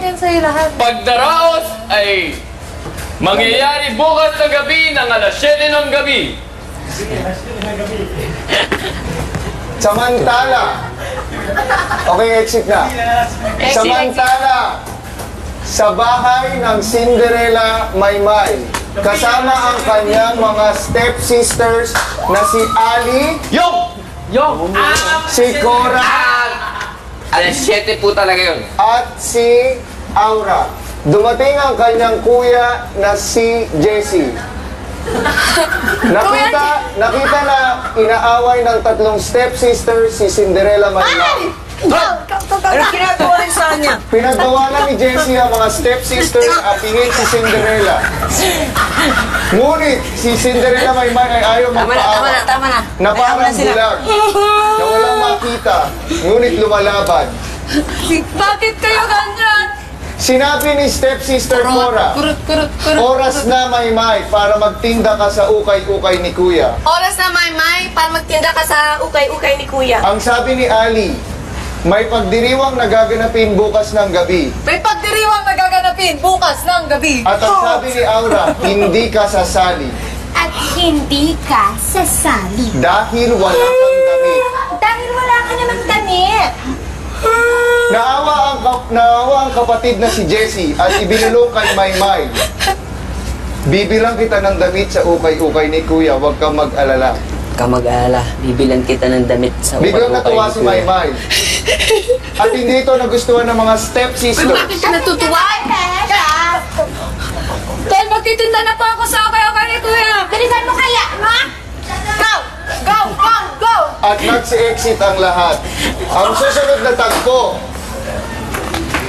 yan sa'yo lahat. Pagdaraos ay mangyayari bukas na gabi ng alas 7 ng gabi. Samantala. Okay, exit na. Samantala, sa bahay ng Cinderella Maymay, kasama ang kanyang mga stepsisters na si Ali, si Cora, Alas 7 po talaga yun. at si Aura. Dumating ang kanyang kuya na si Jessie. Nakita na inaaway ng tatlong stepsisters si Cinderella Maymay. Ano ginagawa niyo sa kanya? Pinagbawalan ni Jessie ang mga stepsisters at tingin si Cinderella. Ngunit si Cinderella Maymay ay ayaw magpaawa. Tama na. Na parang bulag. Na walang makita. Ngunit lumalaban. Bakit kayo ganyan? Sinabi ni stepsister Cora, oras na Maymay para magtinda ka sa ukay-ukay ni Kuya. Oras na, Maymay, para magtinda ka sa ukay-ukay ni Kuya. Ang sabi ni Ali, may pagdiriwang nagaganapin bukas ng gabi. May pagdiriwang nagaganapin bukas ng gabi. At ang sabi ni Aura, hindi ka sasali. At hindi ka sasali. Dahil wala kang damit. Dahil wala ka namang damit. Naawa ang kapatid na si Jessie at ibinulong kay Maymay. Bibilang kita ng damit sa ukay-ukay ni Kuya, huwag kang mag-alala. Ka mag-alala, bibilan kita ng damit sa Biglang natuwa si Maymay. At hindi ito nagustuhan ng mga stepsisters. Bakit ka natutuwa? Dahil magtitinda na po ako sa ukay-ukay ni Kuya. Bilisan mo kaya, no? Go! Go! Go! Go! At nagsi-exit ang lahat. Ang susunod na tagpo,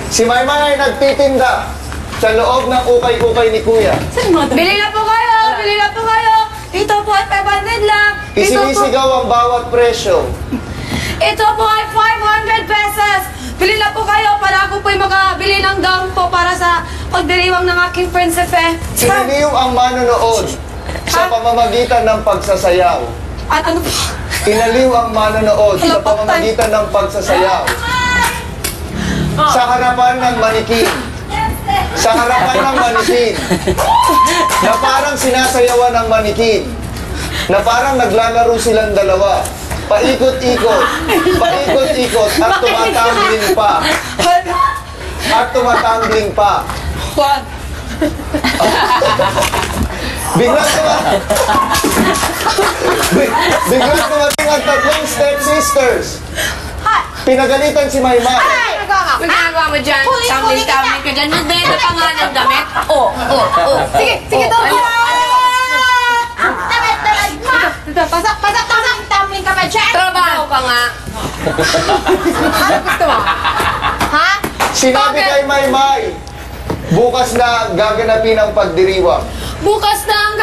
si Maymay ay nagtitinda sa loob ng ukay-ukay ni Kuya. Bili na po kayo! Bili na po kayo! Ito po ay 500 lang. Isinisigaw ang bawat presyo. Ito po ay 500 pesos. Bili na po kayo para ako po'y makabili ng gown po para sa pagdiriwang ng aking prinsepe. Inaliw ang manonood sa pamamagitan ng pagsasayaw. At ano po? Inaliw ang manonood sa pamamagitan ng pagsasayaw. Sa harapan ng manikin. Sa harapan ng manikin. Na parang sinasayawan ng manikin. Na parang naglalaro silang dalawa. Paikot-ikot. Paikot-ikot. At tumatambling pa. At tumatambling pa. What? Biglang dumating ang tatlong stepsisters. Pinagalitan si Maymay. May ginagawa mo dyan? Tumbling-tumbling ka dyan. Magbenta pa nga ng damit. Oh. Sige, daw. Tamad mo. Pasak. Tumbling ka pa dyan. Trabaho ka nga. Ano gusto mo? Ha? Sinabi kay Maymay, bukas na gaganapin ang pagdiriwang. Bukas na ang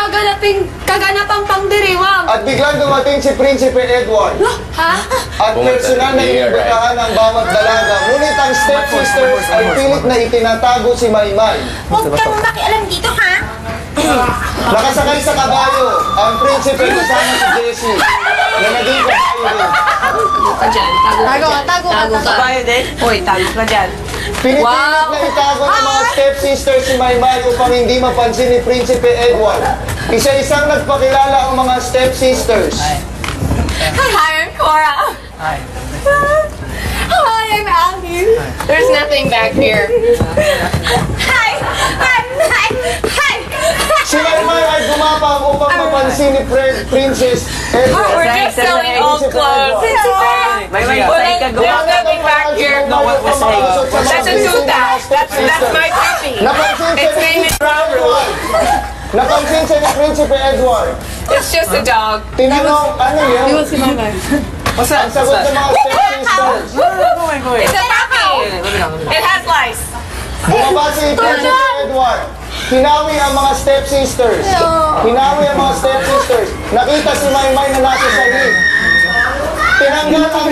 kaganapang pangdiriwang. At biglang dumating si Prinsipe Edward. Ha? At personal na inimbitahan ang bawat dalaga. Ngunit ang stepsisters ay pilit na itinatago si Maymay. Huwag kang makialam dito, ha? Nakasakay sa kabayo ang prinsipe kasama si Jessie na naging kabayo rin. Tago ka. Kabayo din? Hoy, tago ka dyan. Pinipilit na itago ng mga stepsisters si Maymay upang hindi mapansin ni Prinsipe Edward. Isa-isang nagpakilala ang mga stepsisters. Hi, I'm Cora. Hi, I'm Abby. There's nothing back here. Hi! Si Maymay ay gumapang upang mapansin ni Princess Edward. We're just selling old clothes. May There's nothing back here. No, what was saying? That's a tuta. That's my puppy. Napansin siya Its name ni is Edward. Napansin siya ni Prinsipe Edward. It's just a dog. Tinanong, ano yun? What's Ang sagot ng mga stepsisters. It's a puppy. It has lice. Bumaba si Prinsipe Edward. Hinawi ang mga stepsisters. Nakita si Maymay na nasa salib.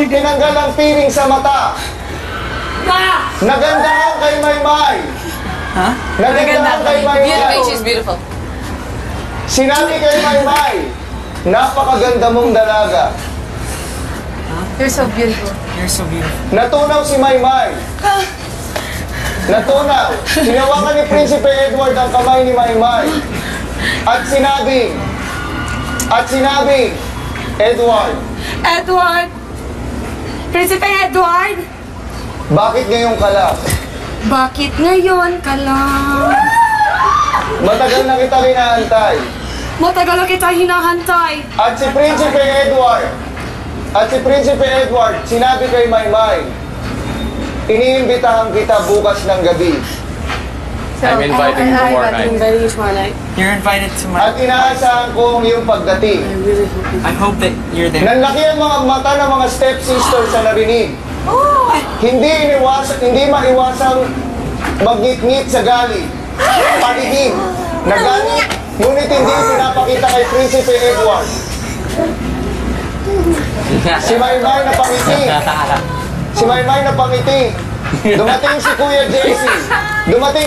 Tinanggal ang piring sa mata. Nagandahan kay Maymay. Nagandahan kay Maymay. She's beautiful. Sinabi kay Maymay, napakaganda mong dalaga. You're so beautiful. Natunaw si Maymay. Natuna, hinawakan ni Prinsipe Edward ang kamay ni Maymay. At sinabing, Edward, Edward! Prinsipe Edward! bakit ngayon ka lang? Bakit ngayon ka lang? Matagal na kita inaantay. Matagal na kita hinahantay. At si Prinsipe Edward, sinabi kay Maymay, iniimbitahan kita bukas ng gabi. I'm inviting you tomorrow night. You're invited to my... At inaasahan ko ang iyong pagdating. I hope that you're there. Nanlaki ang mga mata ng mga stepsisters sa narinig. Hindi maiwasang magngit-ngit sa gali. Paniging. Nagani. Ngunit hindi pinapakita kay Prinsipe Edward. Si Maymay na pangiti. Dumating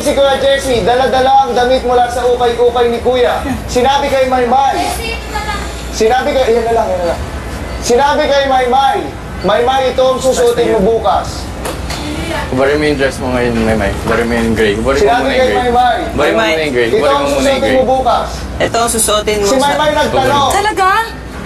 si Kuya Jesse. Dala-dala ang damit mula sa ukay-ukay ni Kuya. Sinabi kay Maymay. Sinabi kay Maymay, ito ang susutin mo bukas. Bari mo yung dress mo ngayon, Maymay. Bari mo yung gray. Bari mo Sinabi muna kay yung gray. Maymay, Bari mo muna yung gray. ito Bari ang mo muna yung susutin gray. mo bukas. Ito ang susuotin mo Si Maymay nagtanong. Talaga?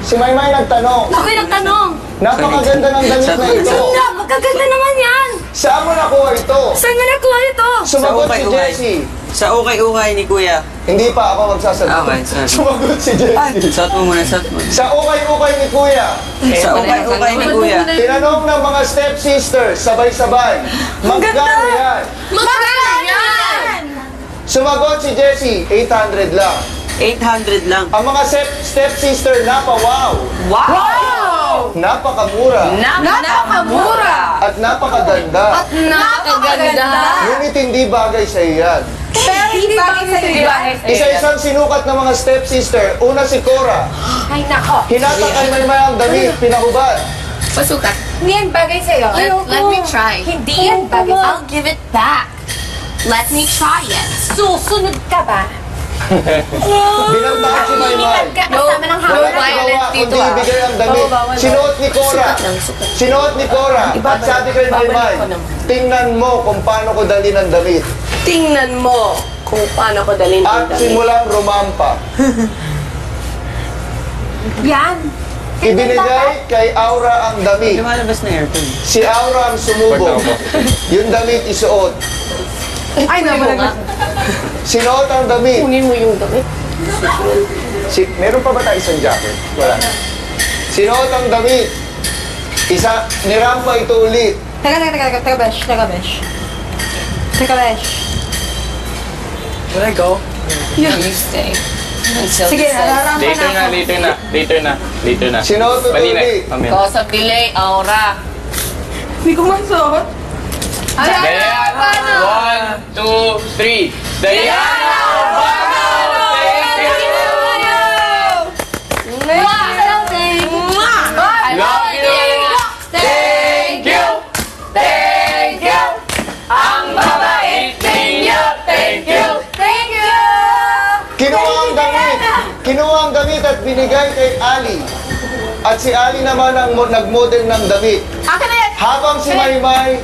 Si Maymay nagtanong. Ako'y nagtanong. Napakaganda ng damit na ito. Napakaganda naman yan. Saan mo nakuha ito? Saan nga nakuha ito? Sumagot si ukay-ukay. Jessie. Sa ukay-ukay ni Kuya. Hindi pa ako magsasagot. Okay, sorry. Sumagot si Jessie. Suot mo muna, suot mo. Sa ukay-ukay ni Kuya. Sa ukay-ukay ni Kuya. Tinanong ng mga stepsisters, sabay-sabay. Magkano yan? Magkano yan? Sumagot si Jessie, 800 lang. 800 lang. Ang mga stepsister, wow! Wow! Napakamura. Napakamura. At napakaganda. Napakaganda. Ngunit hindi bagay sa iyan. Pero hindi bagay sa iyo. Isa-isang sinukat ng mga stepsister. Una si Cora. Ay, nako. Hinatak kay Maymay ang damit, pinahubad. Pasukat. Hindi yan bagay sa'yo. Let me try. Hindi yan bagay sa'yo. I'll give it back. Let me try it. Susunod ka ba? Binantahan si Maymay. Kasama ng Wala hawak. nang gawa kundi ibigay ang damit. Sinuot ni Cora. Sinuot ni Cora. At sabi kay Maymay, tingnan mo kung paano ko dalhin ang damit. Tingnan mo kung paano ko dalhin At ang damit. simulang rumampa. Yan. Ibinigay kay Aura ang damit. Lumalabas na aircon. Si Aura ang sumubok. Yung damit isuot. Ay, naman. Sinuot ang damit. Kunin mo yung damit. Meron pa ba tayo isang jacket? Wala. Sinuot ang damit. Nirampa ito ulit. Teka, besh. Will I go? You stay. Sige, nararampa Later na. Sinuot ito Malina. ulit. Mamaya. Cause of delay, Aura. Hindi ko mansuot. Diana! 1, 2, 3. Diana Urbano! Thank you! Love you! Thank you! Thank you! Ang babait ninyo! Thank you! Kinuha ang damit at binigay kay Ali. At si Ali naman ang nag-model ng damit. Habang si Maymay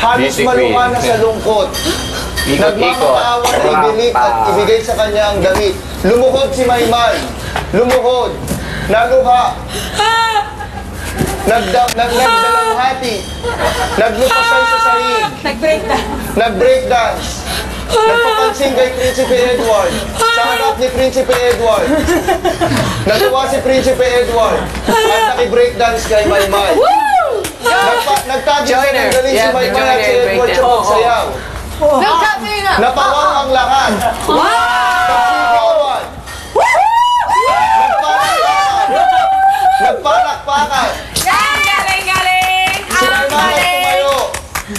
halos Beauty maluha queen. na sa lungkot. Ikot-ikot. Nagmamakaawa na ibilik at ibigay sa kanya ang damit. Lumuhod si Maymay. Lumuhod. Naluha. Nagdalamhati. Naglupasay sa sahig. Nag-breakdance. Nagpapansin kay Prinsipe Edward. Sa harap ni Prinsipe Edward. Natuwa si Prinsipe Edward. At naki-breakdance kay Maymay. Nagtagis sa nagaling si Maymay at si Edward sa pagsayaw. Napawang ang lahat. Nagsigawan. Nagpalakpakan.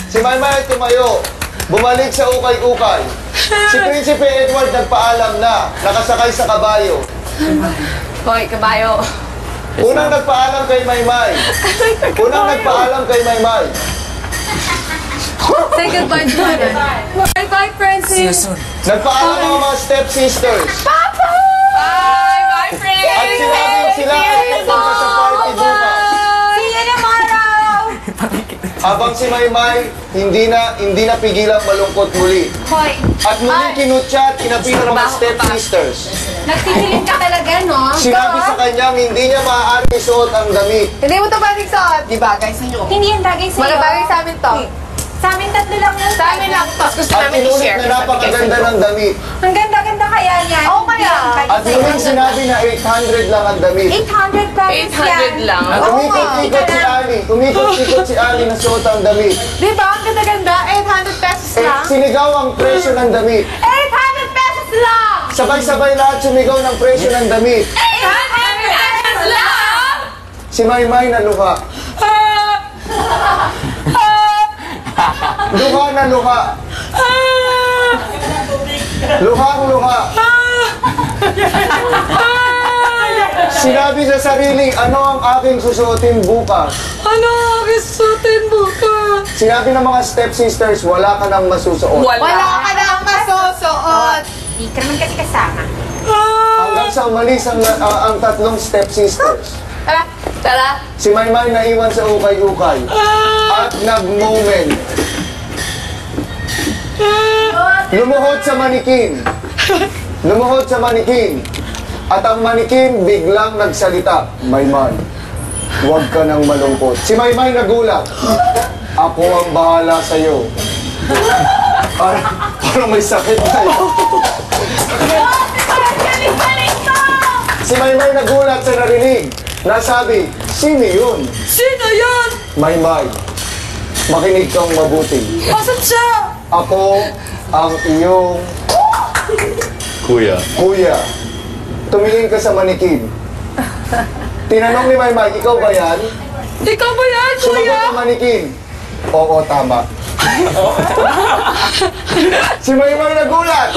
Si Maymay ay tumayo. Bumalik sa ukay-ukay. Si Prinsipe Edward nagpaalam na, nakasakay sa kabayo. Hoy, kabayo. Unang nagpaalam kay Maymay. Say goodbye to her. Bye, Francis. Nagpaalam ang mga stepsisters. Bye, friends! At sinabing sila ay pupunta sa party bukas. See you tomorrow! Habang si Maymay, hindi na pigilang malungkot muli. Hoy. At muling kinutya at kinapitan ng mga stepsisters. Nagtitilin ka talaga, no? Sinabi sa kanyang hindi niya maaaring isuot ang damit. Hindi mo ito pwedeng suot. Di bagay sa inyo. Hindi yan bagay sa'yo. Wala bagay sa amin to. Sa amin tatlo lang yan. Sa amin lang. Tapos gusto At namin inulit i-share. na napakaganda ng damit. Ang ganda-ganda kaya niyan. Oo, kaya. At muling sinabi na 800 lang ang damit. 800 pesos yan. 800 lang. At umikot-ikot si Ali. Umikot-ikot si Ali na suot ang damit. Di ba? Ang ganda-ganda. 800 pesos lang. Sinigaw ang presyo ng damit. 800 pesos lang! Sabay-sabay lahat sumigaw ng presyo ng damit. 800 pesos lang! Si Maymay na luha. Luha na luha. Luhang luha. Sinabi sa sarili, ano ang aking susuotin bukas? Ano ang isutin bukas? Sinabi ng mga stepsisters, wala ka nang masusuot. Wala ka na ang masusuot! Di ka naman kasi kasama. Hanggang sa umalis ang tatlong stepsisters. Tara, tara. Si Maymay naiwan sa ukay-ukay. At nag-moment. Lumuhod sa manikin. Lumuhod sa manikin. At ang manikin biglang nagsalita. Maymay, huwag ka nang malungkot. Si Maymay nagulat. Ako ang bahala sa'yo. Parang may sakit tayo. Si Maymay nagulat sa narinig. Nasabi, sino yun? Sino yun? Maymay, makinig kang mabuti. Asan siya? Ako ang iyong Kuya. kuya. Tumingin ka sa manikin. Tinanong ni Maymay, ikaw ba yan? Ikaw ba yan, kuya? Sumagot ang manikin. Oo, tama. Si Maymay nagulat.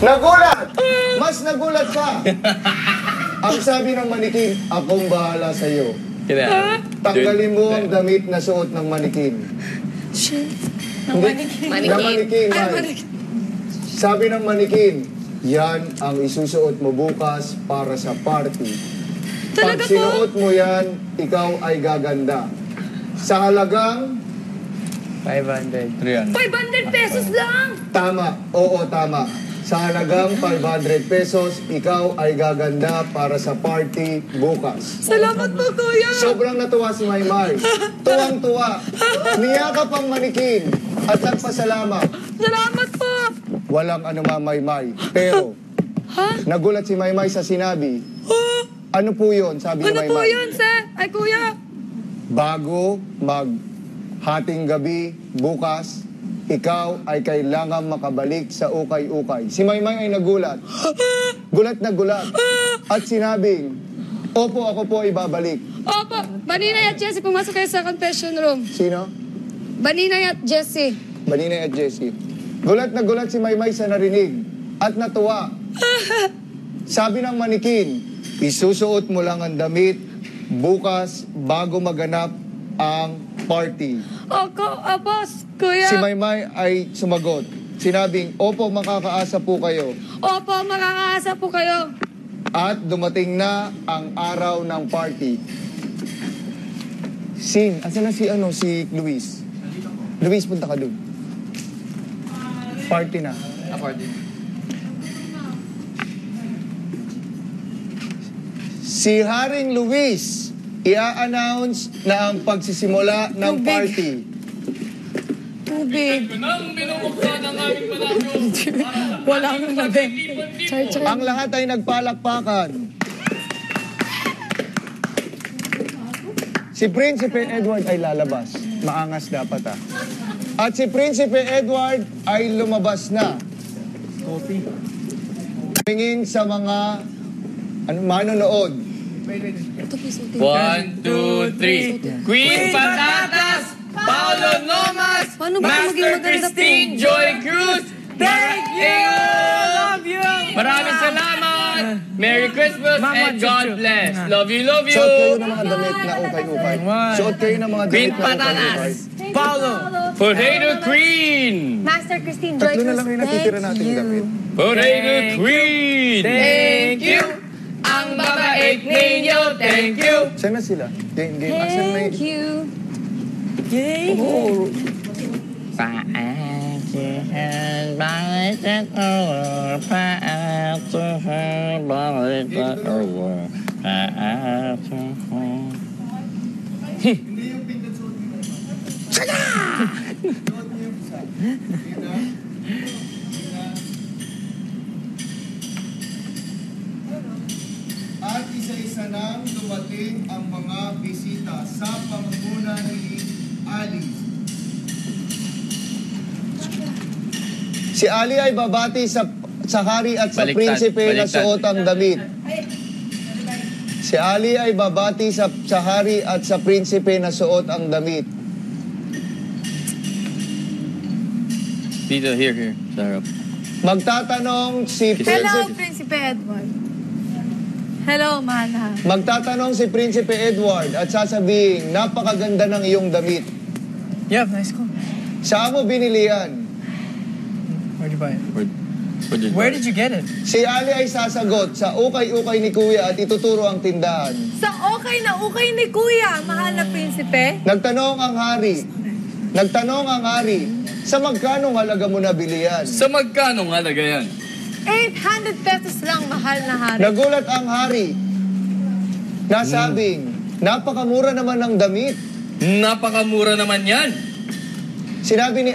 Nagulat! Mas nagulat ka. Ang sabi ng manikin, akong bahala sa'yo. Tanggalin mo ang damit na suot ng manikin. Manikin. Na manikin, May. Sabi ng manikin, yan ang isusuot mo bukas para sa party. Pag Talaga po? sinuot mo yan, ikaw ay gaganda. Sa halagang 300. 500 pesos lang. tama, oo tama. Sa halagang 500 pesos, ikaw ay gaganda para sa party bukas. Salamat po, kuya. Sobrang natuwa si Maymay. Tuwang-tuwa. Niyakap ang manikin at nagpasalamat. Salamat po. Walang anumang Maymay. Pero, nagulat si Maymay sa sinabi. Ano po yun? Sabi ni Ano Maymay. po yun, sir? Ay, kuya. Bago hating gabi bukas, ikaw ay kailangan makabalik sa ukay-ukay. Si Maymay ay nagulat. Gulat na gulat. At sinabing, opo, ako po ay babalik. Opo, Baninay at Jessie, pumasok kayo sa confession room. Sino? Baninay at Jessie. Baninay at Jessie. Gulat na gulat si Maymay sa narinig. At natuwa. Sabi ng manikin, isusuot mo lang ang damit bukas bago maganap ang party. Boss, kuya. Si Maymay ay sumagot. Sinabing, opo, makakaasa po kayo. Opo, makakaasa po kayo. At dumating na ang araw ng party. Asan na si Luis? Luis, punta ka dun. Party na. Si Haring Luis, i-announce na ang pagsisimula ng Tubig. party. Tubig. Nang binubuksan ang aming palasyo. Walang nabig. Chay. Ang lahat ay nagpalakpakan. Si Prinsipe Edward ay lalabas. Maangas dapat At si Prinsipe Edward ay lumabas na. Tingin sa mga manonood. 1, 2, 3. Queen Patatas, Paolo Nomas, Paano ba maging Master maganda Christine to? Joy Cruz. Thank you! Love you! Maraming salamat! Merry Christmas and God bless. Love you, love you! Suot kayo ng mga damit na ukay-ukay. Suot kayo ng mga Queen damit na ukay-ukay. Patatas, Paolo, Potato Queen! Master Christine Joy Tatlo na Cruz, lang yung natitira thank nating you. damit. Potato Queen! Thank you! Ang babait ninyo, thank you! Saan na sila? Game. Asan na Thank you. Yay! At isa-isa nang dumating ang mga bisita sa pamumuno ni Ali. Si Ali ay babati sa hari at sa Baliktad, prinsipe na baliktad. suot ang damit. Si Ali ay babati sa hari at sa prinsipe na suot ang damit. Dito, here. Sarap. Magtatanong si Hello, Prinsipe, Prinsipe Edward. Hello, Mana. magtatanong si Prinsipe Edward at sasabihin, napakaganda ng iyong damit. Yeah, nice call. Saan mo binili yan? Where'd you buy it? Where Where did you get it? Si Ali ay sasagot sa ukay-ukay ni Kuya at ituturo ang tindahan. Sa okay na okay ni Kuya, mahal na Prinsipe. Nagtanong ang hari, sa magkano halaga mo nabili yan? Sa magkano halaga yan? 800 pesos lang, mahal na hari. Nagulat ang hari. Nasabing, napakamura naman ng damit. Napakamura naman yan. Sinabi ni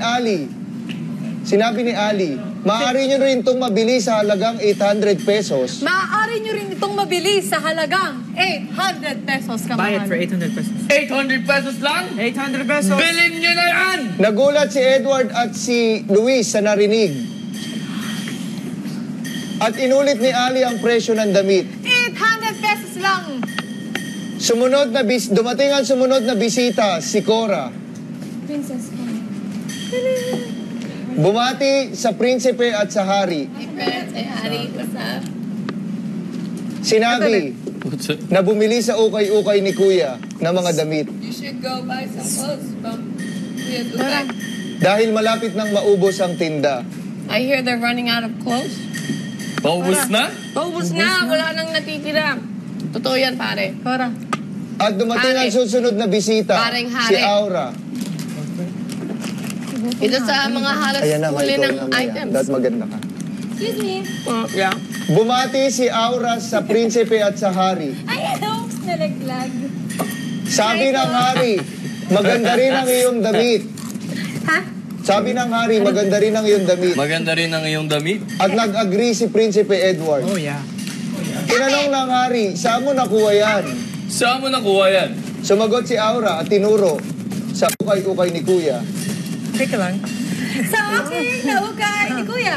Ali, maaari nyo rin itong mabili sa halagang 800 pesos. Maaari nyo rin itong mabili sa halagang 800 pesos Buy it kamahal. for 800 pesos. 800 pesos lang? 800 pesos! Bilhin nyo na yan! Nagulat si Edward at si Luis sa narinig. At inulit ni Ali ang presyo ng damit. 800 pesos lang. Dumating ang sumunod na bisita, si Cora. Princess ko. Bumati sa prinsipe at sa hari. Hari, what's up? Sinabi What's it? na bumili sa ukay-ukay ni Kuya ng mga damit. You should go buy some clothes from Kuya Dubai. Dahil malapit nang maubos ang tinda. I hear they're running out of clothes. Paubos na? Paubos na, wala nang natitira. Totoo yan, pare. Cora. At dumating ang Hari. susunod na bisita, Paring hari. si Aura. Ito sa mga halos Ayan na, huli Michael, ng mamaya. items. Dapat maganda ka. Excuse me. Yeah. Bumati si Aura sa prinsipe at sa hari. Ay, ano? Nalaglag. Sabi ng hari, maganda rin ang iyong damit. Ha? Sabi ng hari, maganda rin ang iyong damit. Maganda rin ang iyong damit. At nag-agree si Prinsipe Edward. Oh, yeah. Tinanong ng hari, saan mo nakuha yan? Saan mo nakuha yan? Sumagot si Aura at tinuro sa ukay-ukay ni Kuya. Teka lang. Sa akin, naukay ni Kuya.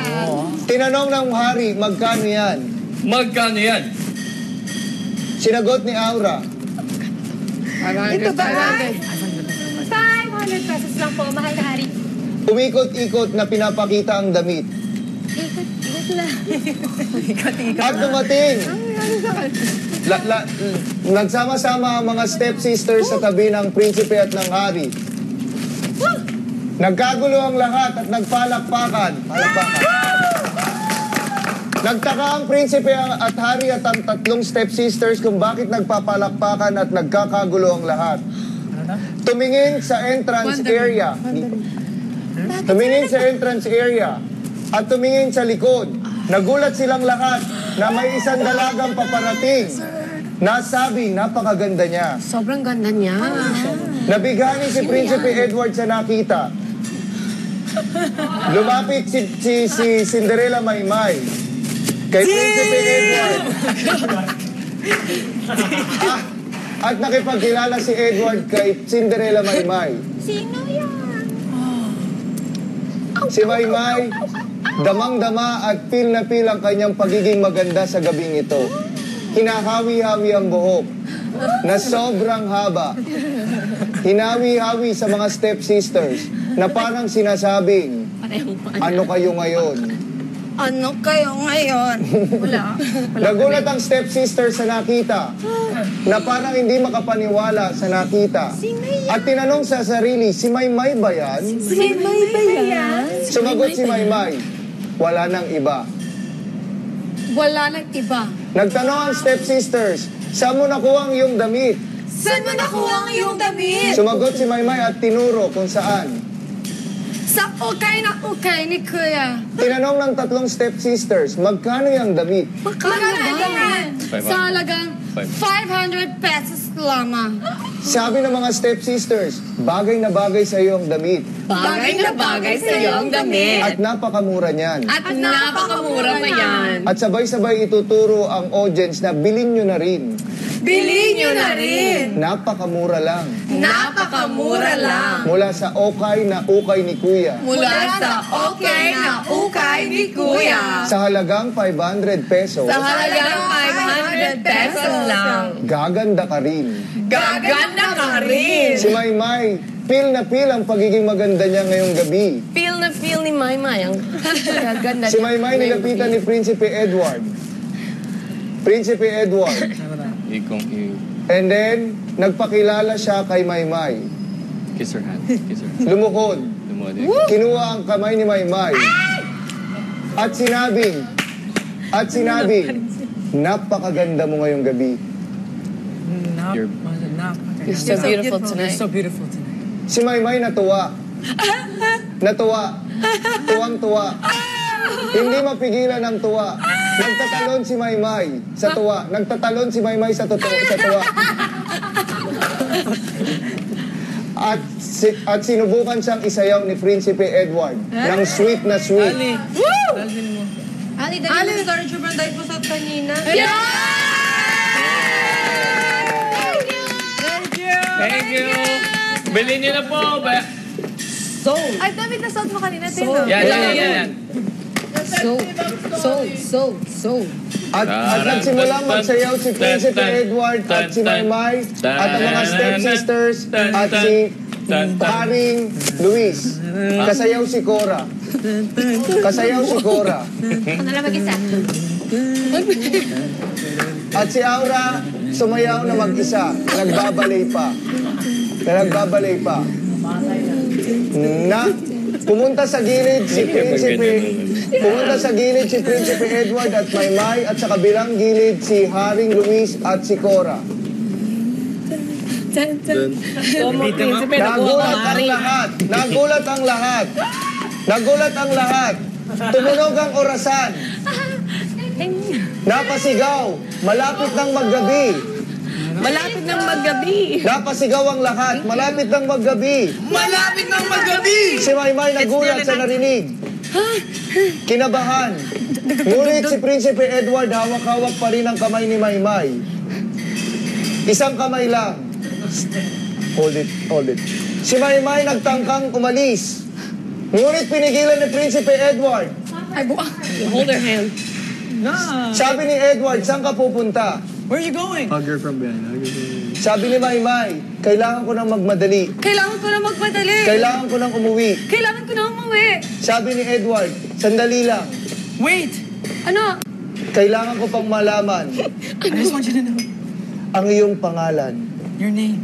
Tinanong ng hari, magkano yan? Magkano yan? Sinagot ni Aura, Ito ba ay? 500 pesos lang po, mahal na hari. umikot-ikot na pinapakita ang damit. Ikot lang. At dumating, nagsama-sama ang mga stepsisters sa tabi ng prinsipe at ng hari. Nagkagulo ang lahat at nagpalakpakan. Nagtaka ang prinsipe at hari at ang tatlong stepsisters kung bakit nagpapalakpakan at nagkakagulo ang lahat. Tumingin sa entrance area. Tumingin sa entrance area at tumingin sa likod. Nagulat silang lahat na may isang dalagang paparating. Nasabi, napakaganda niya. Sobrang ganda niya. Nabigani si Prinsipe Edward sa nakita. Lumapit si Cinderella Maymay kay Prinsipe Edward. At nakipagkilala si Edward kay Cinderella Maymay. Sino yan? Si Maymay, damang-dama at feel na feel ang kanyang pagiging maganda sa gabing ito. Hinahawi-hawi ang buhok na sobrang haba. Hinawi-hawi sa mga stepsisters na parang sinasabing, ano kayo ngayon? Ano kayo ngayon? Wala. Nagulat ang stepsister sa nakita na parang hindi makapaniwala sa nakita. At tinanong sa sarili, si Maymay ba yan? Si May ba yan? Sumagot si Maymay, wala nang iba. Wala nang iba. Nagtanong ang stepsisters, saan mo nakuha ang iyong damit? Saan mo nakuha ang iyong damit? Sumagot si Maymay at tinuro kung saan. Sa ukay na ukay ni Kuya. Tinanong ng tatlong stepsisters, magkano yung damit? Magkano ba? Sa halagang 500 pesos lamang. Sabi ng mga stepsisters, bagay na bagay sa iyo ang damit. Bagay na bagay sa iyo ang damit. At napakamura niyan. At napakamura pa yan. At sabay-sabay ituturo ang audience na bilhin nyo na rin. Bilhin nyo na rin. Napakamura lang. Napakamura lang. Mula sa okay na ukay ni Kuya. Mula sa okay na ukay ni Kuya. Sa halagang 500 pesos, Sa halagang 500 pesos lang. gaganda ka rin. Gaganda ka rin. Si Maymay, feel na feel ang pagiging maganda niya ngayong gabi. Feel na feel ni Maymay ang gaganda. Si Maymay nilapitan ni Prinsipe Edward. Prinsipe Edward. And then, nagpakilala siya kay Maymay. Kiss her hand. Kiss her hand. Lumukod. Kinuha ang kamay ni Maymay. At sinabing, napakaganda mo ngayong gabi. You're so beautiful You're tonight. so beautiful tonight. Si Maymay natuwa. Tuwang-tuwa. Hindi mapigilan ang tuwa. Nagtatalon si Maymay sa tuwa. Nagtatalon si Maymay sa tuwa. At sinubukan siyang isayaw ni Prinsipe Edward ng sweet na sweet. Ali, dali mo sa Banday po sa kanina. Thank you. Bilhin niyo na po. Ay, damit na suot mo kanina, Tino. Yan. At nagsimulang magsayaw si Prinsipe Edward at si Maymay at ang mga stepsisters at si Haring Luis. Kasayaw si Cora. Ano lang mag-isa? At si Aura sumayaw na mag-isa. Nagbabalay pa. Pumunta sa gilid si Prinsipe Edward at Maymay at sa kabilang gilid si Haring Luis at si Cora. Nagulat ang lahat. Tumunog ang orasan. Napasigaw. Malapit ng maggabi. Napasigaw ang lahat. Malapit ng maggabi. Si Maymay nagulat sa narinig. Kinabahan. Ngunit si Prinsipe Edward hawak-hawak pa rin ang kamay ni Maymay. Isang kamay lang. Hold it. Si Maymay nagtangkang umalis. Ngunit pinigilan ni Prinsipe Edward. Hold her hand. Sabi ni Edward, saan ka pupunta? Where are you going? Sabi ni Maymay, kailangan ko nang magmadali. Kailangan ko nang umuwi. Sabi ni Edward, sandali lang. Wait! Ano? Kailangan ko pang malaman I just want you to know ang iyong pangalan your name.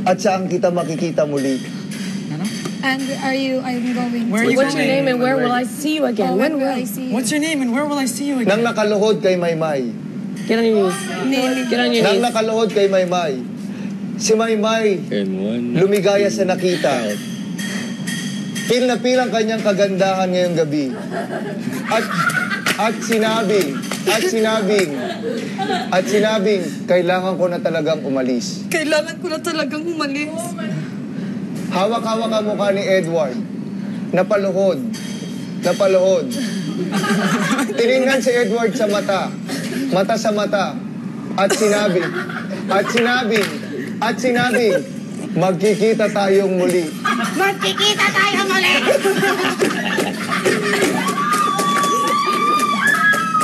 at saan kita makikita muli. And I'm going. Where are you What's your going? name and where will I see you again? When will I see you? What's your name and where will I see you again? Nang nakaluhod kay Maymay. Get on your knees. Get on your Nang knees. nakaluhod kay Maymay. Si Maymay lumigaya sa nakita. Pil na pil ang kanyang kagandahan ngayong gabi. At sinabing, kailangan ko na talagang umalis. Hawak-hawak ang mukha ni Edward. Napaluhod. Tiningnan si Edward sa mata. Mata sa mata. At sinabing, magkikita tayong muli.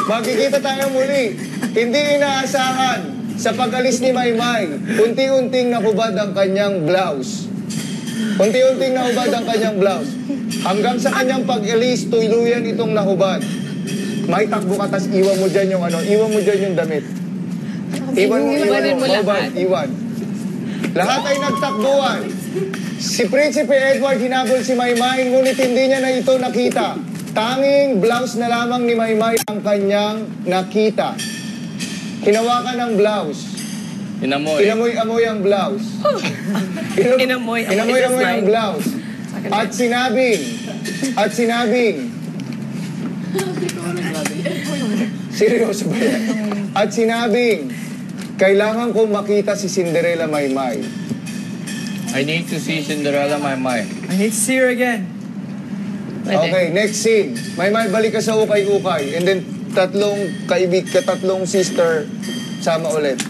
Magkikita tayong muli. Hindi inaasahan. Sa pag-alis ni Maymay, unti-unting nahubad ang kanyang blouse. Hanggang sa kanyang pag-alis, tuluyan itong nahubad. May takbo ka, tas iwan mo dyan yung damit. Iwan. Lahat ay nagtakbuhan. Si Prinsipe Edward hinabol si Maymay, ngunit hindi niya na ito nakita. Tanging blouse na lamang ni Maymay ang kanyang nakita. Hinawakan ang blouse. Inamoy. Inamoy-amoy ang blouse. Inamoy. Inamoy-amoy ang blouse. At sinabing, seryoso ba yan? At sinabing, kailangan kong makita si Cinderella Maymay. I need to see Cinderella Maymay. I need to see her again. Okay, next scene. Maymay, balik ka sa ukay-ukay. And then, tatlong sister, sama ulit.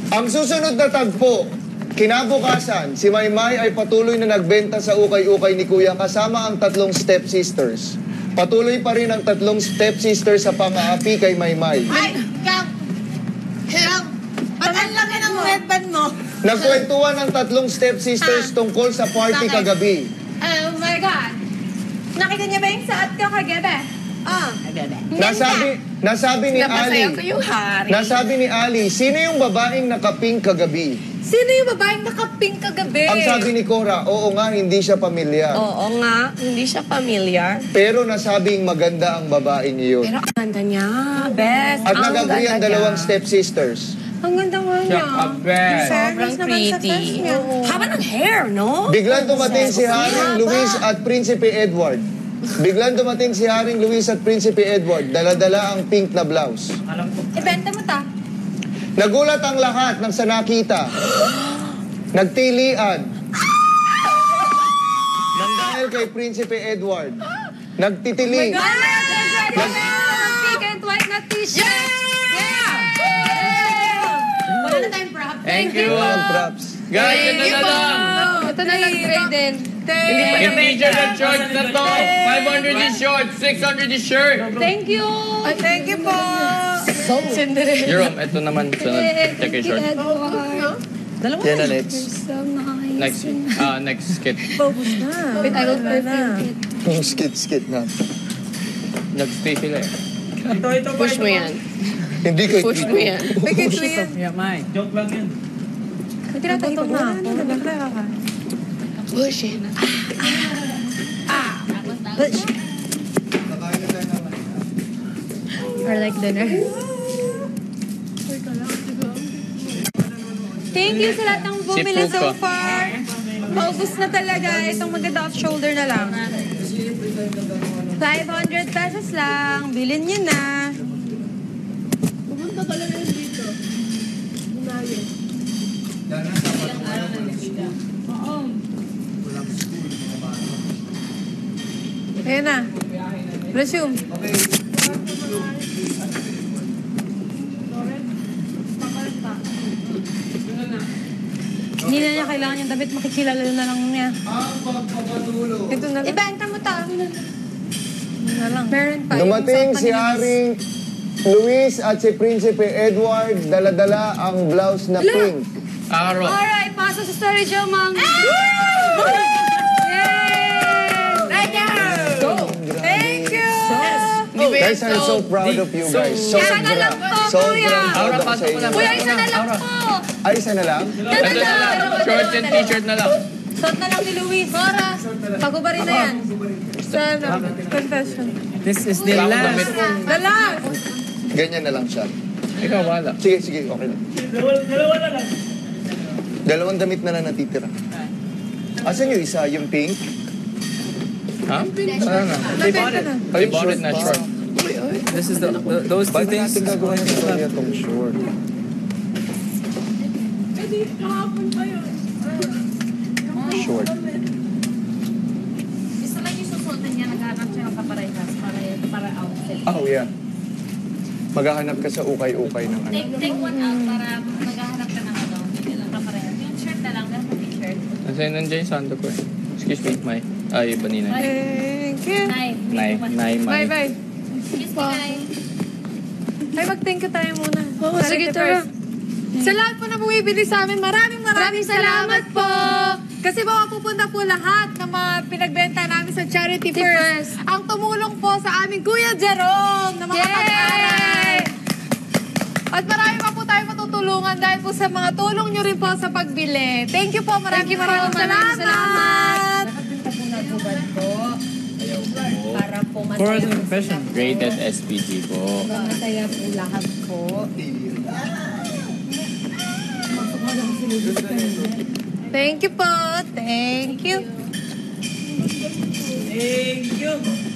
Ang susunod na tagpo, kinabukasan, si Maymay ay patuloy na nagbenta sa ukay-ukay ni Kuya kasama ang tatlong stepsisters. Patuloy pa rin ang tatlong stepsisters sa pang-aapi kay Maymay. Ay, Hello? Ba't ang laki ng headband mo? Nagkwentuhan ang tatlong stepsisters tungkol sa party Bakit? kagabi. Oh my God. Nakita niya ba yung saat ko kagabi? Nasabi ni Napasayaw ko Ali, yung hari. nasabi ni Ali, sino yung babaeng nakaping kagabi? Sino yung babaeng nakapink kagabi? Ang sabi ni Cora, oo nga, hindi siya pamilyar. Oo nga, hindi siya familiar. Pero nasabing maganda ang babaeng iyon. Pero ang ganda niya, best. At Ang nag-agree ang ganda dalawang niya. stepsisters. Ang ganda nga niya. Shut up, Ben. Sobrang pretty. Haba ng hair, no? Biglang dumating si Haring Luis at Prinsipe Edward. Dala-dala ang pink na blouse. Ibenta mo ta. Nagulat ang lahat nang sa nakita. Nagtilian. Nang dahil kay Prinsipe Edward. Nagtitiling. Pink and white na t-shirt! Wala na tayong prop. Thank you. Walang props. Guys, ito na lang. Ito na lang, Drayden. Yung t-shirt at shorts na to. 500 is shorts, 600 is shirt. Thank you! Thank you po. Cinderella. Jerome, ito naman. Sunod. Check your short. Yan na next. Next skit. Wait, I will perfume it. Skit na. Nag-stay sila eh. Push mo yan. Hindi ko Push mo yan. Yeah, mine. Tinatahi pa na ako. Push it. Or like dinner. Thank you sa lahat ng bumili Si so Puka. far. Maubos na talaga. Itong maganda off-shoulder na lang. 500 pesos lang. Bilhin nyo na. Ayan na. Resume. Hindi na niya kailangan yung damit. Makikilala na lang niya. Ito na lang. Ibenta mo to. Na lang. Meron pa. Dumating si Haring Luis at si Prinsipe Edward. Dala-dala ang blouse na pink. Araw. Alright, pasok sa story, Joe, Mang. Thank you! Guys, I'm so proud of you guys. Isa na lang po, Kuya. Proud ako sa inyo. Kuya, isa na lang po. Ay, isa na lang? Ito na lang. Shorts and t-shirt na lang. Suot na lang ni Luis. Cora, pagubarin na yan. Sa confession. This is the last. The last! Ganyan na lang siya. Ikaw, wala. Sige, okay lang. Dalawang damit na lang natitira. Asan yung isa? Yung pink? Ha? Ano na? They bought it. They bought it na short. This is those two Ba't things. natin gagawin sa story itong short? Short. Gusto lang yung susuotan niya, naghahanap siya ng paparehas para outfit. Oh, yeah. Maghahanap ka sa ukay-ukay ng ano. Take one out para maghahanap ka ng ano. Hindi lang paparehas. Yung shirt na lang, dapat t-shirt. Kasi nandiyan yung sando ko eh. Excuse me, May. Ay, iba ni Nay. Thank you. Nay, May. Bye-bye. Excuse me, Nay. Ay, mag-thank you tayo muna. Oo, sige, tara. Sa lahat po na bumibili sa amin, maraming salamat po. Kasi mapupunta po lahat ng mga pinagbenta namin sa Charity First. Ang tumulong po sa aming Kuya Jerome na mga pag-aral. At marami pa po tayo matutulungan dahil po sa mga tulong nyo rin po sa pagbili. Thank you po, maraming salamat. Para po Cora's confession. Rated SPG po. masaya po lahat po. Thank you po. Thank you. Thank you.